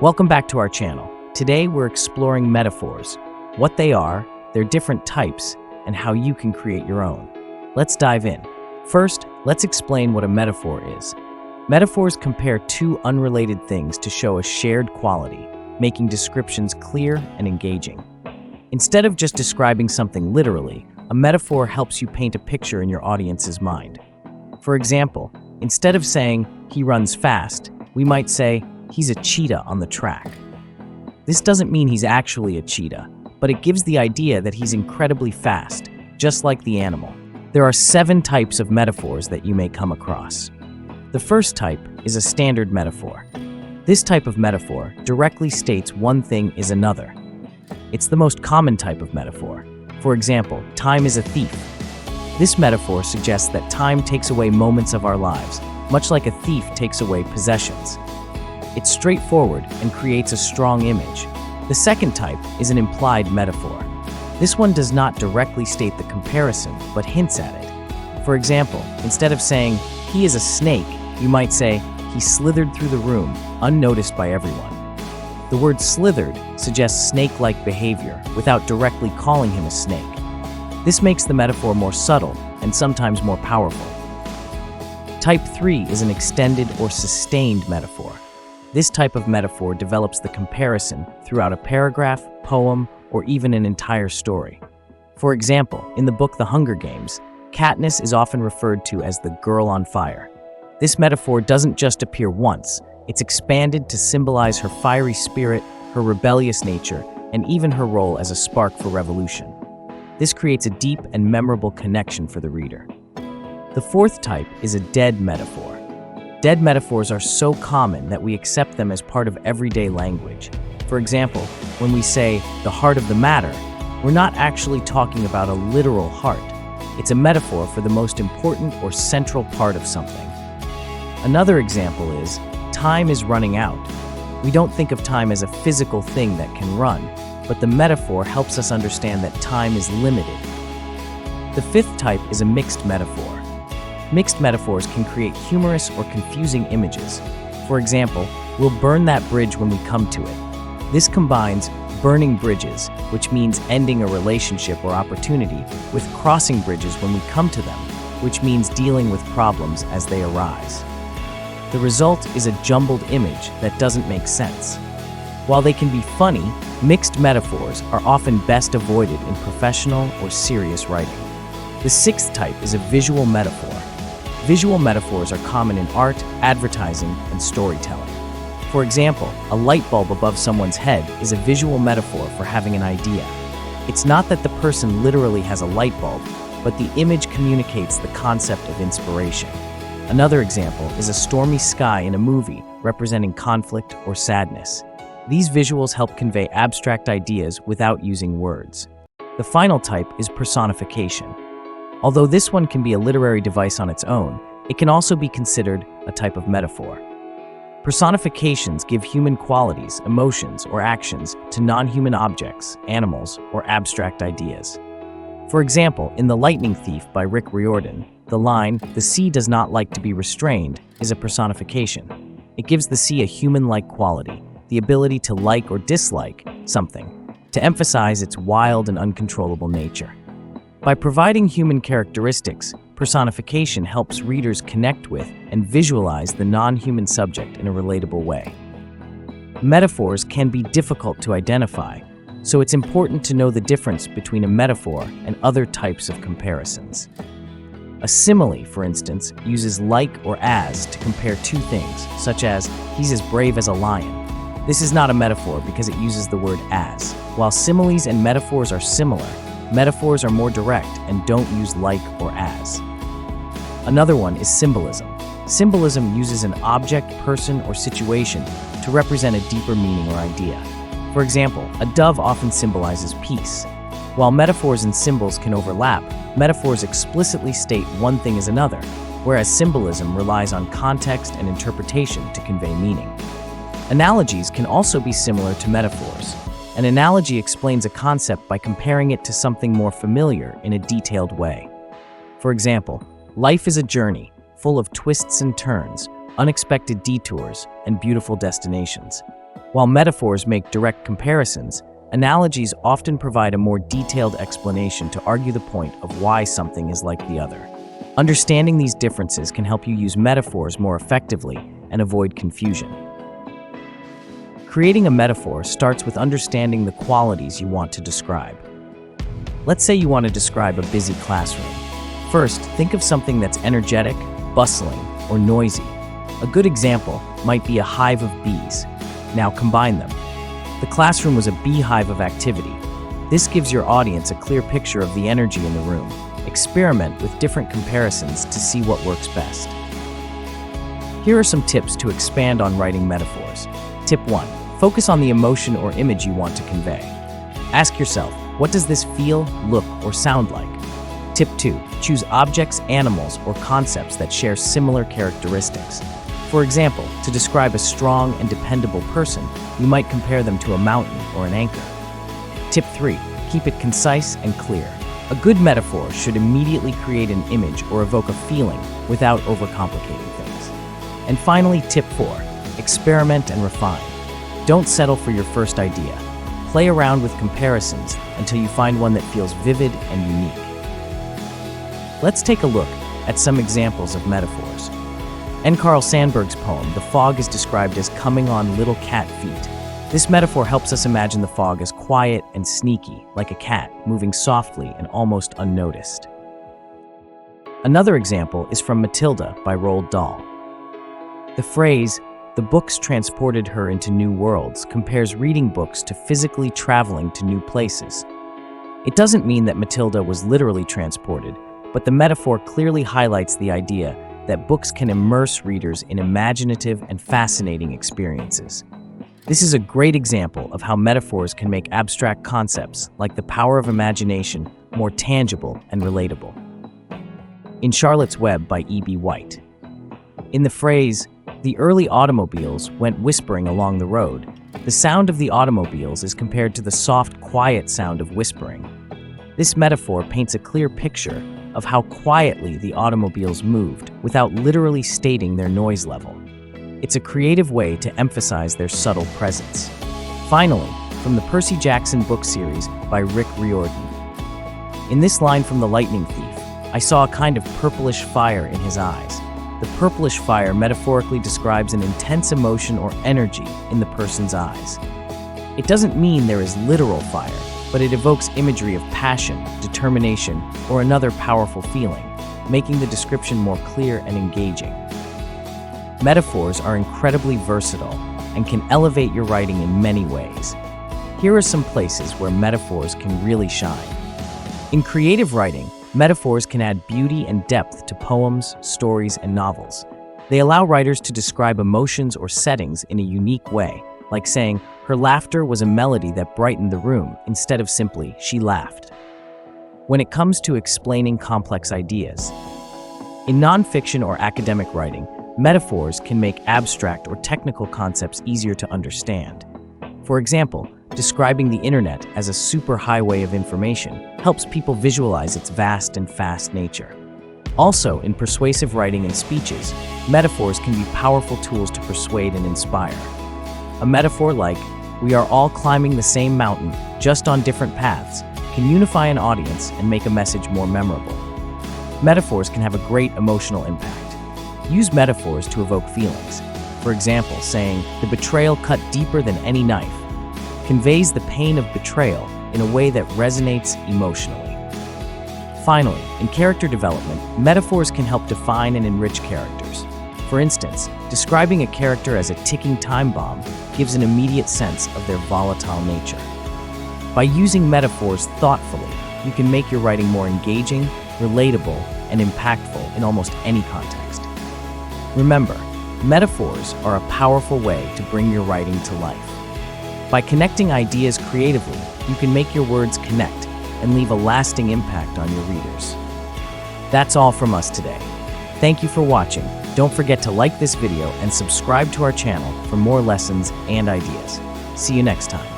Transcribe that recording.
Welcome back to our channel. Today we're exploring metaphors, what they are, their different types, and how you can create your own. Let's dive in. First, let's explain what a metaphor is. Metaphors compare two unrelated things to show a shared quality, making descriptions clear and engaging. Instead of just describing something literally, a metaphor helps you paint a picture in your audience's mind. For example, instead of saying, "he runs fast," we might say, "he's a cheetah on the track." This doesn't mean he's actually a cheetah, but it gives the idea that he's incredibly fast, just like the animal. There are 7 types of metaphors that you may come across. The first type is a standard metaphor. This type of metaphor directly states one thing is another. It's the most common type of metaphor. For example, time is a thief. This metaphor suggests that time takes away moments of our lives, much like a thief takes away possessions. It's straightforward and creates a strong image. The second type is an implied metaphor. This one does not directly state the comparison, but hints at it. For example, instead of saying, "he is a snake," you might say, "he slithered through the room, unnoticed by everyone." The word slithered suggests snake-like behavior without directly calling him a snake. This makes the metaphor more subtle and sometimes more powerful. Type 3 is an extended or sustained metaphor. This type of metaphor develops the comparison throughout a paragraph, poem, or even an entire story. For example, in the book The Hunger Games, Katniss is often referred to as the girl on fire. This metaphor doesn't just appear once, it's expanded to symbolize her fiery spirit, her rebellious nature, and even her role as a spark for revolution. This creates a deep and memorable connection for the reader. The fourth type is a dead metaphor. Dead metaphors are so common that we accept them as part of everyday language. For example, when we say, "the heart of the matter," we're not actually talking about a literal heart. It's a metaphor for the most important or central part of something. Another example is, "time is running out." We don't think of time as a physical thing that can run, but the metaphor helps us understand that time is limited. The fifth type is a mixed metaphor. Mixed metaphors can create humorous or confusing images. For example, "we'll burn that bridge when we come to it." This combines burning bridges, which means ending a relationship or opportunity, with crossing bridges when we come to them, which means dealing with problems as they arise. The result is a jumbled image that doesn't make sense. While they can be funny, mixed metaphors are often best avoided in professional or serious writing. The sixth type is a visual metaphor. Visual metaphors are common in art, advertising, and storytelling. For example, a light bulb above someone's head is a visual metaphor for having an idea. It's not that the person literally has a light bulb, but the image communicates the concept of inspiration. Another example is a stormy sky in a movie representing conflict or sadness. These visuals help convey abstract ideas without using words. The final type is personification. Although this one can be a literary device on its own, it can also be considered a type of metaphor. Personifications give human qualities, emotions, or actions to non-human objects, animals, or abstract ideas. For example, in The Lightning Thief by Rick Riordan, the line, "the sea does not like to be restrained," is a personification. It gives the sea a human-like quality, the ability to like or dislike something, to emphasize its wild and uncontrollable nature. By providing human characteristics, personification helps readers connect with and visualize the non-human subject in a relatable way. Metaphors can be difficult to identify, so it's important to know the difference between a metaphor and other types of comparisons. A simile, for instance, uses like or as to compare two things, such as, "he's as brave as a lion." This is not a metaphor because it uses the word as. While similes and metaphors are similar, metaphors are more direct and don't use like or as. Another one is symbolism. Symbolism uses an object, person, or situation to represent a deeper meaning or idea. For example, a dove often symbolizes peace. While metaphors and symbols can overlap, metaphors explicitly state one thing as another, whereas symbolism relies on context and interpretation to convey meaning. Analogies can also be similar to metaphors. An analogy explains a concept by comparing it to something more familiar in a detailed way. For example, life is a journey, full of twists and turns, unexpected detours, and beautiful destinations. While metaphors make direct comparisons, analogies often provide a more detailed explanation to argue the point of why something is like the other. Understanding these differences can help you use metaphors more effectively and avoid confusion. Creating a metaphor starts with understanding the qualities you want to describe. Let's say you want to describe a busy classroom. First, think of something that's energetic, bustling, or noisy. A good example might be a hive of bees. Now combine them. The classroom was a beehive of activity. This gives your audience a clear picture of the energy in the room. Experiment with different comparisons to see what works best. Here are some tips to expand on writing metaphors. Tip 1. Focus on the emotion or image you want to convey. Ask yourself, what does this feel, look, or sound like? Tip 2. Choose objects, animals, or concepts that share similar characteristics. For example, to describe a strong and dependable person, you might compare them to a mountain or an anchor. Tip 3. Keep it concise and clear. A good metaphor should immediately create an image or evoke a feeling without overcomplicating things. And finally, tip 4. Experiment and refine. Don't settle for your first idea. Play around with comparisons until you find one that feels vivid and unique. Let's take a look at some examples of metaphors. In Carl Sandburg's poem, the fog is described as coming on little cat feet. This metaphor helps us imagine the fog as quiet and sneaky, like a cat, moving softly and almost unnoticed. Another example is from Matilda by Roald Dahl. The phrase, "the books transported her into new worlds," compares reading books to physically traveling to new places. It doesn't mean that Matilda was literally transported, but the metaphor clearly highlights the idea that books can immerse readers in imaginative and fascinating experiences. This is a great example of how metaphors can make abstract concepts, like the power of imagination, more tangible and relatable. In Charlotte's Web by E.B. White. In the phrase, "the early automobiles went whispering along the road," the sound of the automobiles is compared to the soft, quiet sound of whispering. This metaphor paints a clear picture of how quietly the automobiles moved without literally stating their noise level. It's a creative way to emphasize their subtle presence. Finally, from the Percy Jackson book series by Rick Riordan. In this line from The Lightning Thief, "I saw a kind of purplish fire in his eyes." The purplish fire metaphorically describes an intense emotion or energy in the person's eyes. It doesn't mean there is literal fire, but it evokes imagery of passion, determination, or another powerful feeling, making the description more clear and engaging. Metaphors are incredibly versatile and can elevate your writing in many ways. Here are some places where metaphors can really shine. In creative writing, metaphors can add beauty and depth to poems, stories, and novels. They allow writers to describe emotions or settings in a unique way, like saying, "Her laughter was a melody that brightened the room," instead of simply, "she laughed." When it comes to explaining complex ideas, in nonfiction or academic writing, metaphors can make abstract or technical concepts easier to understand. For example, describing the internet as a superhighway of information helps people visualize its vast and fast nature. Also, in persuasive writing and speeches, metaphors can be powerful tools to persuade and inspire. A metaphor like, "We are all climbing the same mountain, just on different paths," can unify an audience and make a message more memorable. Metaphors can have a great emotional impact. Use metaphors to evoke feelings. For example, saying, "The betrayal cut deeper than any knife," conveys the pain of betrayal in a way that resonates emotionally. Finally, in character development, metaphors can help define and enrich characters. For instance, describing a character as a ticking time bomb gives an immediate sense of their volatile nature. By using metaphors thoughtfully, you can make your writing more engaging, relatable, and impactful in almost any context. Remember, metaphors are a powerful way to bring your writing to life. By connecting ideas creatively, you can make your words connect and leave a lasting impact on your readers. That's all from us today. Thank you for watching. Don't forget to like this video and subscribe to our channel for more lessons and ideas. See you next time.